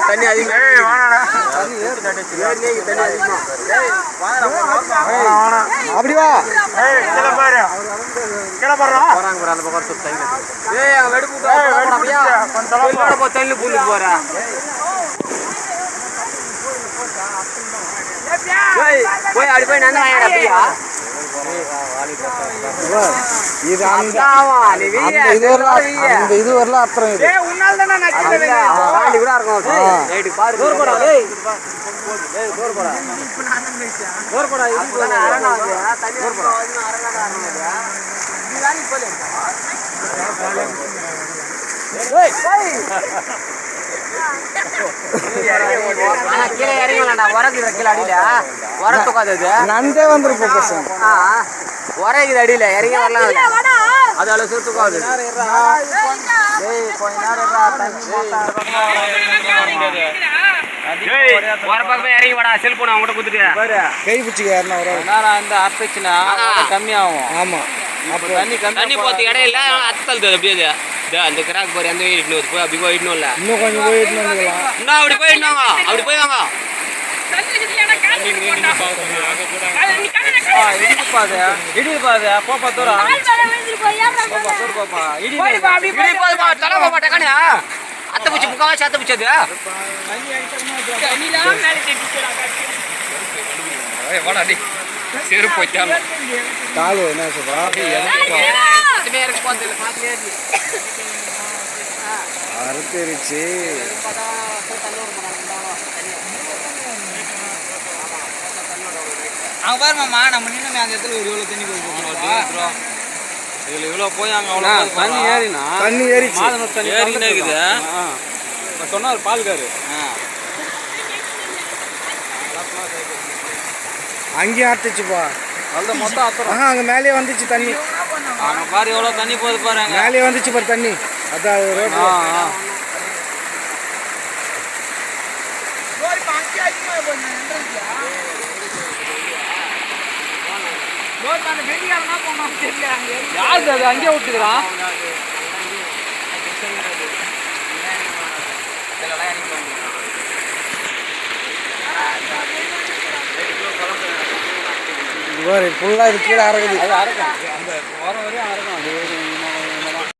தண்ணி அதிகம் அப்படி வா தண்ணி புல்லு போற போய் அடி போய் நான் இது இது வரல அப்புறம் கூட இருக்கும் கீழே இறங்கலடா உரக்குற கீழே அடியில உரத்துக்காது நந்தே வந்துருப்போம் உரைக்குது அடியில இறங்கி வரலாம் அதால சுத்துக்காது இறங்கி வாடா செல்போன் அவங்க குடுத்துட்டு கை பிடிச்சிக்க இந்த அரைச்சுனா கம்மியாகும் ஆமா தண்ணி போத்து இடையில அத்தல் அப்படியே அந்த கிராக் பாரு அந்த போய் போய் அப்படி போயிடணும்ல இன்னும் கொஞ்சம் போயிடணும் இன்னும் அப்படி போயிடணுங்க அப்படி போய் வாங்க அத்தை பூச்சி முக்காவாசி அத்தை பூச்சி அது செருப்பு போயிட்டாங்க காலு என்ன சொல்றா அறுத்துருச்சு அங்க பாருமாம்மா நம்ம நின்று அந்த இடத்துல ஒரு எவ்வளோ தண்ணி போய் இதில் இவ்வளோ போய் அங்கே அவ்வளோ தண்ணி ஏறினா தண்ணி ஏறிச்சு தண்ணி ஏறினே இருக்குது சொன்னார் பால்காரு அங்கேயும் ஆட்டுச்சுப்பா அது மொத்தம் அப்புறம் அங்கே மேலேயே வந்துச்சு தண்ணி அங்கே பாரு எவ்வளோ தண்ணி போகுது பாருங்க மேலேயே வந்துச்சு பாரு தண்ணி அதான் யாரு அது அங்கேயே விட்டுக்கிறான் ஃபுல்லாக இது கீழே அறக்குது அது அறக்கும் அந்த வர வரையும் அறக்கும் அது